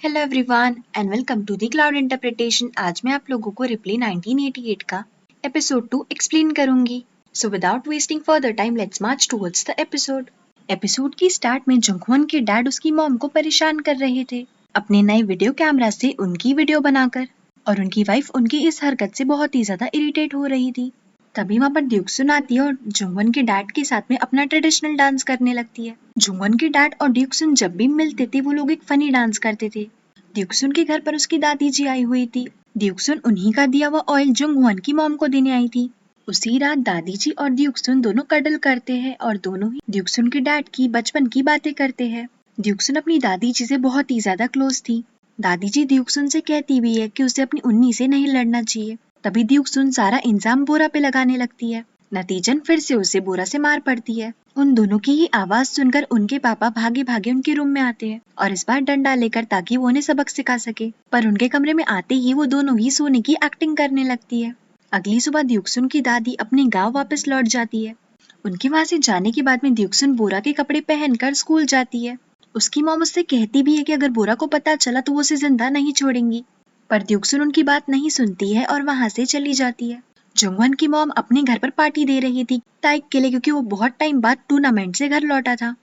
Hello everyone and welcome to the cloud interpretation. आज मैं आप लोगों को रिप्ले 1988 का एपिसोड 2 एक्सप्लेन करूंगी। So without wasting further time let's March towards the episode. Episode की स्टार्ट में जंगहवन के डैड उसकी मॉम को परेशान कर रहे थे अपने नए वीडियो कैमरा से उनकी वीडियो बनाकर, और उनकी वाइफ उनकी इस हरकत से बहुत ही ज्यादा इरिटेट हो रही थी। तभी वहाँ पर ड्यूक्सुन आती है और जंगहवन के डैड के साथ में अपना ट्रेडिशनल डांस करने लगती है। जंगहवन के डैड और ड्यूक्सुन जब भी मिलते थे वो लोग एक फनी डांस करते थे। ड्यूक्सुन के घर पर उसकी दादी जी आई हुई थी। ड्यूक्सुन उन्हीं का दिया हुआ ऑयल जंगहवन की मॉम को देने आई थी। उसी रात दादी जी और ड्यूक्सुन दोनों कडल करते हैं और दोनों ही ड्यूक्सुन के डैड की बचपन की बातें करते हैं। ड्यूक्सुन अपनी दादी जी से बहुत ही ज्यादा क्लोज थी। दादी जी ड्यूक्सुन से कहती भी है कि उसे अपनी उन्नी से नहीं लड़ना चाहिए। तभी ड्यूक्सुन सारा इंजाम बोरा पे लगाने लगती है। नतीजन फिर से उसे बोरा से मार पड़ती है। उन दोनों की ही आवाज सुनकर उनके पापा भागे भागे उनके रूम में आते हैं और इस बार डंडा लेकर ताकि वो उन्हें सबक सिखा सके। पर उनके कमरे में आते ही वो दोनों ही सोने की एक्टिंग करने लगती है। अगली सुबह ड्यूक्सुन की दादी अपने गांव वापस लौट जाती है। उनके वहां से जाने के बाद में ड्यूक्सुन बोरा के कपड़े पहनकर स्कूल जाती है। उसकी मॉम उससे कहती भी है कि अगर बोरा को पता चला तो वो उसे जिंदा नहीं छोड़ेंगी, पर ड्यूक्सुन उनकी बात नहीं सुनती है और वहां से चली जाती है। जंगहवन की मॉम अपने घर पर पार्टी दे रही थी ताइक के लिए, क्योंकि वो बहुत टाइम बाद टूर्नामेंट से घर लौटा था।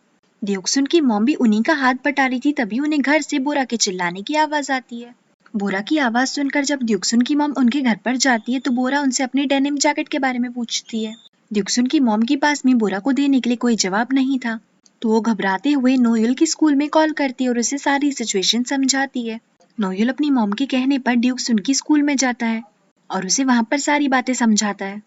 ड्यूक्सुन की मॉम भी उन्हीं का हाथ बटा रही थी, तभी उन्हें घर से बोरा के चिल्लाने की आवाज आती है। बोरा की आवाज सुनकर जब ड्यूक्सुन की मॉम उनके घर पर जाती है तो बोरा उनसे अपने डेनिम जैकेट के बारे में पूछती है। ड्यूक्सुन की मॉम के पास में बोरा को देने के लिए कोई जवाब नहीं था, तो वो घबराते हुए नोयल की स्कूल में कॉल करती है और उसे सारी सिचुएशन समझाती है। नोयल अपनी मॉम के कहने पर ड्यूक्सुन की स्कूल में जाता है और उसे वहां पर सारी बातें समझाता है।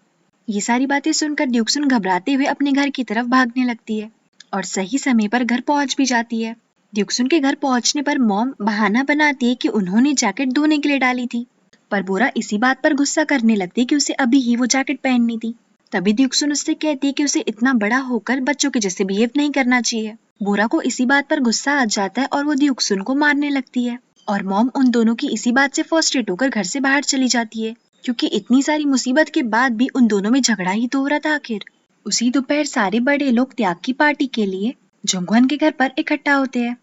ये सारी बातें सुनकर ड्यूक्सुन घबराते हुए अपने घर की तरफ भागने लगती है और सही समय पर घर पहुंच भी जाती है। ड्यूक्सुन के घर पहुंचने पर मॉम बहाना बनाती है कि उन्होंने जैकेट धोने के लिए डाली थी, पर बोरा इसी बात पर गुस्सा करने लगती है कि उसे अभी ही वो जैकेट पहननी थी। तभी ड्यूक्सुन उससे कहती है कि उसे इतना बड़ा होकर बच्चों के जैसे बिहेव नहीं करना चाहिए। बोरा को इसी बात पर गुस्सा आ जाता है और वो ड्यूक्सुन को मारने लगती है, और मॉम उन दोनों की इसी बात से फ्रस्ट्रेट होकर घर से बाहर चली जाती है, क्योंकि इतनी सारी मुसीबत के बाद भी उन दोनों में झगड़ा ही तो हो रहा था आखिर। उसी दोपहर सारे बड़े लोग त्याग की पार्टी के लिए जंगहवन के घर पर इकट्ठा होते हैं।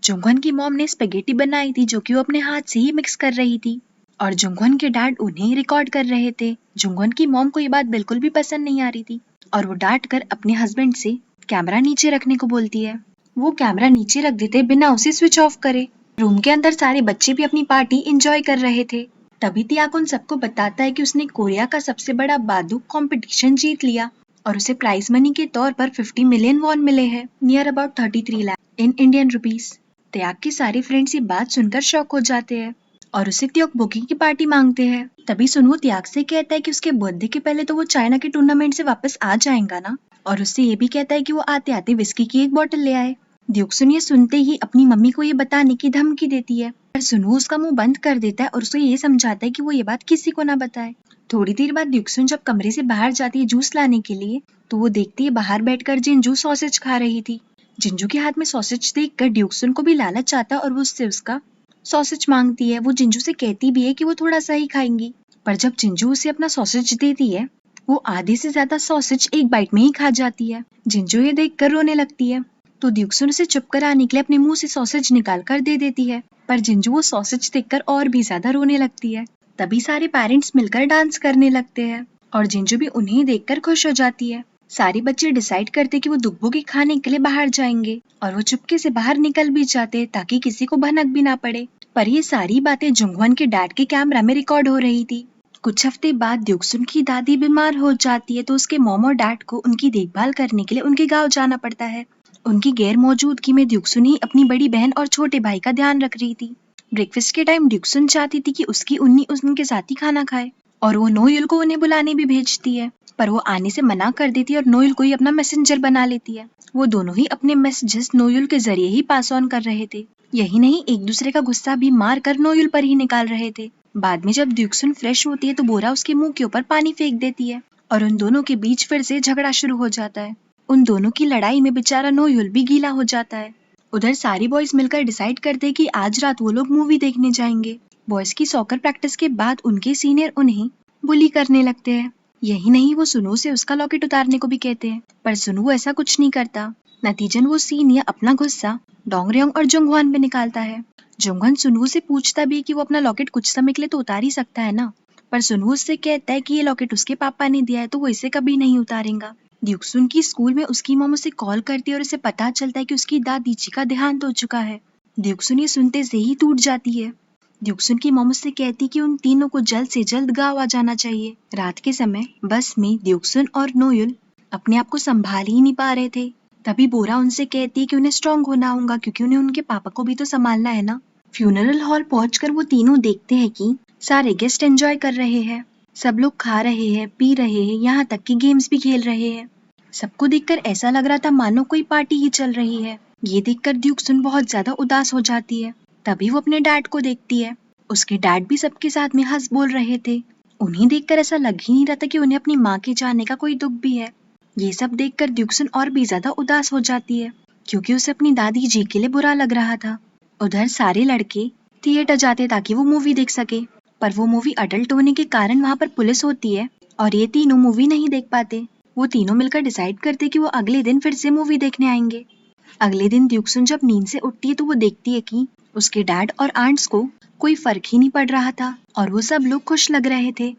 जंगहवन की मॉम ने स्पेगेटी बनाई थी जो कि वो अपने हाथ से ही मिक्स कर रही थी, और जंगहवन के डैड उन्हें रिकॉर्ड कर रहे थे। जंगहवन की मॉम को ये बात बिल्कुल भी पसंद नहीं आ रही थी और वो डांट कर अपने हस्बैंड से कैमरा नीचे रखने को बोलती है। वो कैमरा नीचे रख देते बिना उसे स्विच ऑफ करे। रूम के अंदर सारे बच्चे भी अपनी पार्टी एंजॉय कर रहे थे। तभी त्याग उन सबको बताता है कि उसने कोरिया का सबसे बड़ा बादुक कंपटीशन जीत लिया और उसे प्राइज मनी के तौर पर 50 मिलियन वॉन मिले हैं, near about 33 lakh in Indian rupees. त्याग के सारे फ्रेंड्स ये बात सुनकर शॉक हो जाते हैं और उसे त्योक बुकिंग की पार्टी मांगते हैं। तभी सुनवो त्याग से कहता है कि उसके बर्थडे के पहले तो वो चाइना के टूर्नामेंट से वापस आ जाएगा ना, और उससे ये भी कहता है कि वो आते आते विस्की की एक बोतल ले आए। ड्यूक्सुन ये सुनते ही अपनी मम्मी को ये बताने की धमकी देती है, पर सुनवो उसका मुंह बंद कर देता है और उसे ये समझाता है कि वो ये बात किसी को ना बताए। थोड़ी देर बाद ड्यूक्सुन जब कमरे से बाहर जाती है जूस लाने के लिए, तो वो देखती है बाहर बैठकर जिंजू सॉसेज खा रही थी। जिंजू के हाथ में सॉसेज देखकर ड्यूक्सुन को भी लालच आता है और वो उससे उसका सॉसेज मांगती है। वो जिंजू से कहती भी है कि वो थोड़ा सा ही खाएंगी, पर जब जिंजू उसे अपना सॉसेज देती है वो आधे से ज्यादा सॉसेज एक बाइट में ही खा जाती है। जिंजू ये देखकर रोने लगती है, तो ड्यूक्सुन उसे चुप कराने के लिए अपने मुंह से सॉसेज निकाल कर दे देती है, पर जिंजू वो सॉसेज देखकर और भी ज्यादा रोने लगती है। तभी सारे पेरेंट्स मिलकर डांस करने लगते हैं और जिंजू भी उन्हें देखकर खुश हो जाती है। सारे बच्चे डिसाइड करते कि वो दुगबो के खाने के लिए बाहर जाएंगे और वो चुपके से बाहर निकल भी जाते ताकि किसी को भनक भी ना पड़े। पर ये सारी बातें जंगहवन के डैड के कैमरा में रिकॉर्ड हो रही थी। कुछ हफ्ते बाद ड्यूक्सुन की दादी बीमार हो जाती है, तो उसके मॉम और डैड को उनकी देखभाल करने के लिए उनके गांव जाना पड़ता है। उनकी गैर मौजूदगी में ड्यूक्सुन ही अपनी बड़ी बहन और छोटे भाई का ध्यान रख रही थी। ब्रेकफास्ट के टाइम ड्यूक्सुन चाहती थी कि उसकी उन्नी उनके साथ ही खाना खाए और वो नोयल को उन्हें बुलाने भी भेजती है, पर वो आने से मना कर देती है और नोयल को ही अपना मैसेंजर बना लेती है। वो दोनों ही अपने मैसेजेस नोयल के जरिए ही पास ऑन कर रहे थे। यही नहीं, एक दूसरे का गुस्सा भी मार कर नोयल पर ही निकाल रहे थे। बाद में जब ड्यूक्सुन फ्रेश होती है तो बोरा उसके मुंह के ऊपर पानी फेंक देती है और उन दोनों के बीच फिर से झगड़ा शुरू हो जाता है। उन दोनों की लड़ाई में बेचारा नोयल भी गीला हो जाता है। उधर सारी बॉयज मिलकर डिसाइड करते हैं कि आज रात वो लोग मूवी देखने जाएंगे। बॉयज की सॉकर प्रैक्टिस के बाद उनके सीनियर उन्हें बुली करने लगते हैं। यही नहीं, वो सुनु से उसका लॉकेट उतारने को भी कहते हैं, पर सुनु ऐसा कुछ नहीं करता। नतीजन वो सीनियर अपना गुस्सा डोंगरयोंग और जंगहवन पे निकालता है। जुंगन सुनहू से पूछता भी है कि वो अपना लॉकेट कुछ समय के लिए तो उतार ही सकता है ना, पर सुनहू उससे कहता है कि ये लॉकेट उसके पापा ने दिया है तो वो इसे कभी नहीं उतारेगा। द्यूक्सुन की स्कूल में उसकी मॉम उसे कॉल करती है और उसे पता चलता है कि उसकी दादी जी का देहांत हो चुका है। द्यूक्सुन ये सुनते से ही टूट जाती है। द्यूक्सुन की मॉम उससे कहती कि उन तीनों को जल्द से जल्द गांव आ जाना चाहिए। रात के समय बस में द्यूक्सुन और नोयुल अपने आप को संभाल ही नहीं पा रहे थे। तभी बोरा उनसे कहती है कि उन्हें स्ट्रांग होना होगा क्योंकि उन्हें उनके पापा को भी तो संभालना है ना। फ्यूनरल हॉल पहुंचकर वो तीनों देखते हैं कि सारे गेस्ट एंजॉय कर रहे हैं। सब लोग खा रहे हैं, पी रहे हैं, यहाँ तक कि गेम्स भी खेल रहे हैं। सबको देखकर ऐसा लग रहा था मानो कोई पार्टी ही चल रही है। ये देखकर द्यूक्सुन बहुत ज्यादा उदास हो जाती है। तभी वो अपने डैड को देखती है। उसके डैड भी सबके साथ में हंस बोल रहे थे। उन्हें देखकर ऐसा लग ही नहीं रहा था कि उन्हें अपनी माँ के जाने का कोई दुख भी है। ये सब देखकर द्यूक्सुन और भी ज्यादा उदास हो जाती है क्योंकि उसे अपनी दादी जी के लिए बुरा लग रहा था। उधर सारे लड़के थिएटर जाते ताकि वो मूवी देख सके, पर वो मूवी अडल्ट होने के कारण वहाँ पर पुलिस होती है और ये तीनों मूवी नहीं देख पाते। वो तीनों मिलकर डिसाइड करते कि वो अगले दिन फिर से मूवी देखने आएंगे। अगले दिन द्यूक्सुन जब नींद से उठती है तो वो देखती है कि उसके डैड और आंट्स को कोई फर्क ही नहीं पड़ रहा था और वो सब लोग खुश लग रहे थे।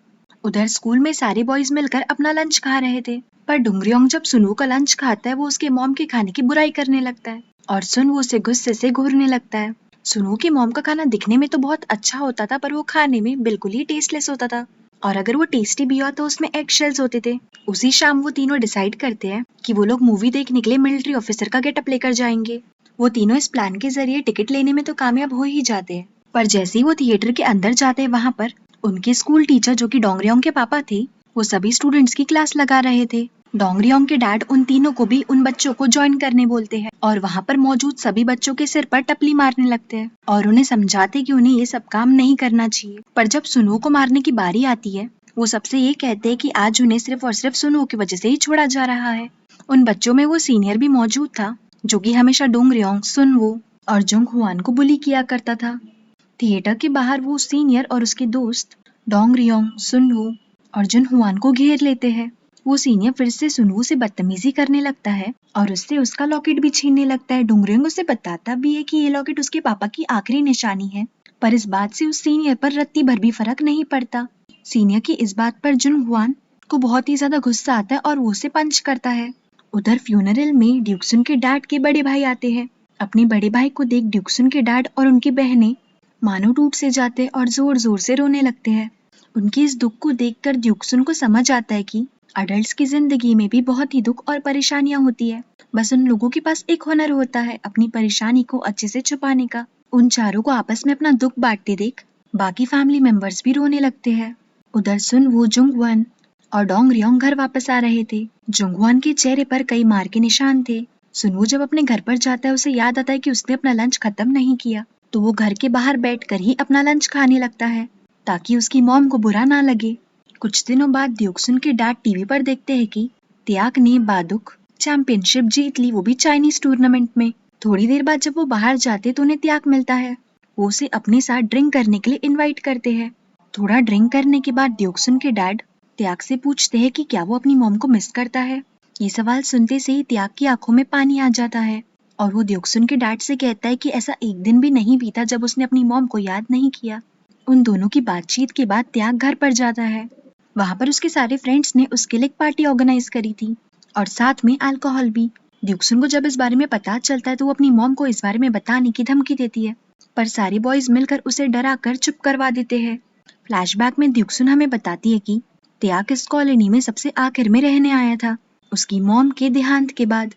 उधर स्कूल में सारे बॉयज मिलकर अपना लंच खा रहे थे, पर डुंगरियोंग जब सुनु का लंच खाता है वो उसके मॉम के खाने की बुराई करने लगता है और सुन वो उसे गुस्से से घूरने लगता है। सुनु की मॉम का खाना दिखने में तो बहुत अच्छा होता था पर वो खाने में बिल्कुल ही टेस्टलेस होता था और अगर वो टेस्टी भी हुआ तो उसमें एग शेल्स होते थे। उसी शाम वो तीनों डिसाइड करते हैं कि वो लोग मूवी देखने के लिए मिलिट्री ऑफिसर का गेटअप लेकर जाएंगे। वो तीनों इस प्लान के जरिए टिकट लेने में तो कामयाब हो ही जाते हैं, पर जैसे ही वो थिएटर के अंदर जाते हैं वहाँ पर उनके स्कूल टीचर जो कि डोंगरियोंग के पापा थे वो सभी स्टूडेंट्स की क्लास लगा रहे थे। डोंगरियोंग के डैड उन तीनों को भी उन बच्चों को ज्वाइन करने बोलते हैं और वहाँ पर मौजूद सभी बच्चों के सिर पर टपली मारने लगते हैं और उन्हें समझाते कि उन्हें ये सब काम नहीं करना चाहिए। पर जब सुनु को मारने की बारी आती है वो सबसे ये कहते हैं कि आज उन्हें सिर्फ और सिर्फ सुनु की वजह से ही छोड़ा जा रहा है। उन बच्चों में वो सीनियर भी मौजूद था जो कि हमेशा डोंगरियोंग, सुनवो और जोंग हुआन को बुली किया करता था। थिएटर के बाहर वो सीनियर और उसके दोस्त डोंगरियोंग, सुनवो और जुन हुआन को घेर लेते हैं। वो सीनियर फिर से सुनवो से बदतमीजी करने लगता है और उससे उसका लॉकेट भी छीनने लगता है। डोंगरियोंग उसे बताता भी है कि ये लॉकेट उसके पापा की आखिरी निशानी है, पर इस बात से उस सीनियर पर रत्ती भर भी फर्क नहीं पड़ता। सीनियर की इस बात पर जुन हुआन को बहुत ही ज्यादा गुस्सा आता है और वो उसे पंच करता है। उधर फ्यूनरल में ड्यूक्सुन के डैड के बड़े भाई आते हैं। अपने बड़े भाई को देख ड्यूक्सुन के डैड और उनकी बहनें मानो टूट से जाते और जोर जोर से रोने लगते हैं। उनके इस दुख को देखकर ड्यूक्सुन को समझ आता है कि अडल्ट्स की जिंदगी में भी बहुत ही दुख और परेशानियां होती है, बस उन लोगों के पास एक हुनर होता है अपनी परेशानी को अच्छे से छुपाने का। उन चारों को आपस में अपना दुख बांटते देख बाकी फैमिली मेंबर्स भी रोने लगते हैं। उधर सुन वो जुंगवन और डोंगरियोंग घर वापस आ रहे थे। जुंगवन के चेहरे पर कई मार के निशान थे। सुनवो जब अपने घर पर जाता है उसे याद आता है कि उसने अपना लंच खत्म नहीं किया, तो वो घर के बाहर बैठकर ही अपना लंच खाने लगता है ताकि उसकी मॉम को बुरा ना लगे। कुछ दिनों बाद द्यूक्सुन के डैड टीवी पर देखते हैं कि त्याग ने बादुक चैंपियनशिप जीत ली, वो भी चाइनीज टूर्नामेंट में। थोड़ी देर बाद जब वो बाहर जाते तो उन्हें त्याग मिलता है। वो उसे अपने साथ ड्रिंक करने के लिए इनवाइट करते हैं। थोड़ा ड्रिंक करने के बाद द्यूक्सुन के डैड त्याग से पूछते हैं कि क्या वो अपनी मॉम को मिस करता है। ये सवाल सुनते से ही त्याग की आंखों में पानी आ जाता है और वो द्यूक्सुन के डैड से कहता है कि ऐसा एक दिन भी नहीं बीता जब उसने अपनी मॉम को याद नहीं किया। उन दोनों की बातचीत के बाद त्याग घर पर जाता है। वहाँ पर उसके सारे फ्रेंड्स ने उसके लिए एक पार्टी ऑर्गेनाइज करी थी और साथ में अल्कोहल भी। द्यूक्सुन को जब इस बारे में पता चलता है तो वो अपनी मॉम को इस बारे में बताने की धमकी देती है, पर सारे बॉयज मिलकर उसे डरा कर चुप करवा देते हैं। फ्लैशबैक में द्यूक्सुन हमें बताती है कि त्याग इस कॉलोनी में सबसे आखिर में रहने आया था उसकी मॉम के देहांत के बाद।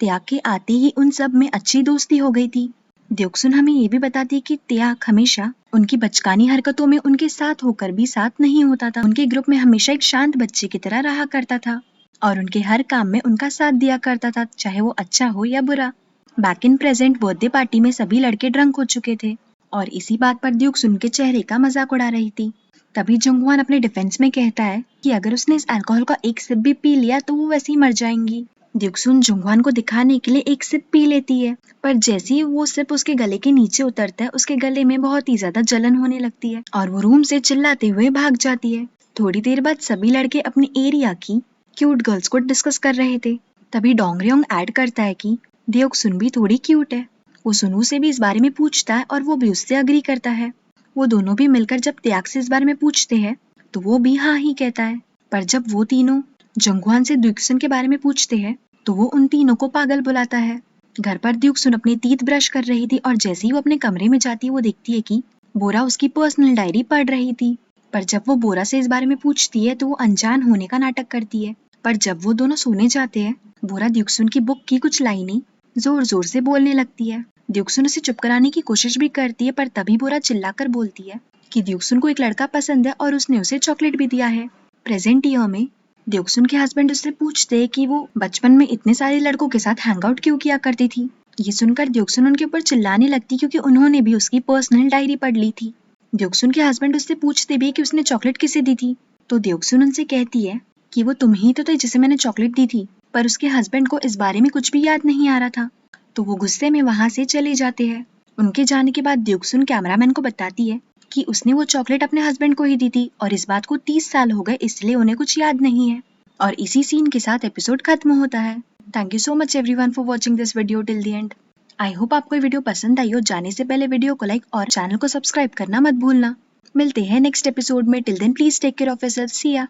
त्याग के आते ही उन सब में अच्छी दोस्ती हो गई थी। द्यूक्सुन हमें ये भी बताती है कि त्याग हमेशा उनकी बचकानी हरकतों में उनके साथ होकर भी साथ नहीं होता था। उनके ग्रुप में हमेशा एक शांत बच्चे की तरह रहा करता था और उनके हर काम में उनका साथ दिया करता था, चाहे वो अच्छा हो या बुरा। Back in present birthday party में सभी लड़के ड्रंक हो चुके थे और इसी बात पर द्यूक्सुन के चेहरे का मजाक उड़ा रही थी। तभी जुंगवान अपने डिफेंस में कहता है कि अगर उसने इस अल्कोहल का एक सिप भी पी लिया तो वो वैसे ही मर जाएंगी। द्यूक्सुन जुंगवान को दिखाने के लिए एक सिप पी लेती है, पर जैसे ही वो सिप उसके गले के नीचे उतरता है उसके गले में बहुत ही ज्यादा जलन होने लगती है और वो रूम से चिल्लाते हुए भाग जाती है। थोड़ी देर बाद सभी लड़के अपने एरिया की क्यूट गर्ल्स को डिस्कस कर रहे थे। तभी डोंगरियोंग ऐड करता है कि द्यूक्सुन भी थोड़ी क्यूट है। वो सुनू से भी इस बारे में पूछता है और वो भी उससे अग्री करता है। वो दोनों भी मिलकर जब त्याग से इस बारे में पूछते हैं तो वो भी हाँ ही कहता है। पर जब वो तीनों जंगुआन से द्युक्सुन के बारे में पूछते हैं तो वो उन तीनों को पागल बुलाता है। घर पर द्युक्सुन अपने तीत ब्रश कर रही थी और जैसे ही वो अपने कमरे में जाती है वो देखती है कि बोरा उसकी पर्सनल डायरी पढ़ रही थी। पर जब वो बोरा से इस बारे में पूछती है तो वो अनजान होने का नाटक करती है। पर जब वो दोनों सोने जाते हैं बोरा द्युक्सुन की बुक की कुछ लाइनें जोर जोर से बोलने लगती है। द्युक्सुन उसे चुप कराने की कोशिश भी करती है पर तभी बोरा चिल्लाकर बोलती है कि द्युक्सुन को एक लड़का पसंद है और उसने उसे चॉकलेट भी दिया है। प्रेजेंट ईयर में द्युक्सुन के हस्बैंड उससे पूछते हैं कि वो बचपन में इतने सारे लड़कों के साथ हैंग आउट क्यों किया करती थी। ये सुनकर द्युक्सुन उनके ऊपर चिल्लाने लगती क्योंकि उन्होंने भी उसकी पर्सनल डायरी पढ़ ली थी। द्युक्सुन के हस्बैंड उससे पूछते भी कि उसने चॉकलेट किसे दी थी तो द्युक्सुन उनसे कहती है कि वो तुम ही तो थे जिसे मैंने चॉकलेट दी थी। पर उसके हस्बैंड को इस बारे में कुछ भी याद नहीं आ रहा था तो वो गुस्से में वहां से चले जाते हैं। उनके जाने के बाद द्युक्सुन कैमरामैन को बताती है कि उसने वो चॉकलेट अपने हस्बैंड को ही दी थी और इस बात को 30 साल हो गए इसलिए उन्हें कुछ याद नहीं है। और इसी सीन के साथ एपिसोड खत्म होता है। Thank you so much everyone for watching this video till the end. I hope आपको ये वीडियो पसंद आई हो। जाने से पहले वीडियो को लाइक और चैनल को सब्सक्राइब करना मत भूलना। मिलते हैं नेक्स्ट एपिसोड में। Till then please take care of yourself. See या।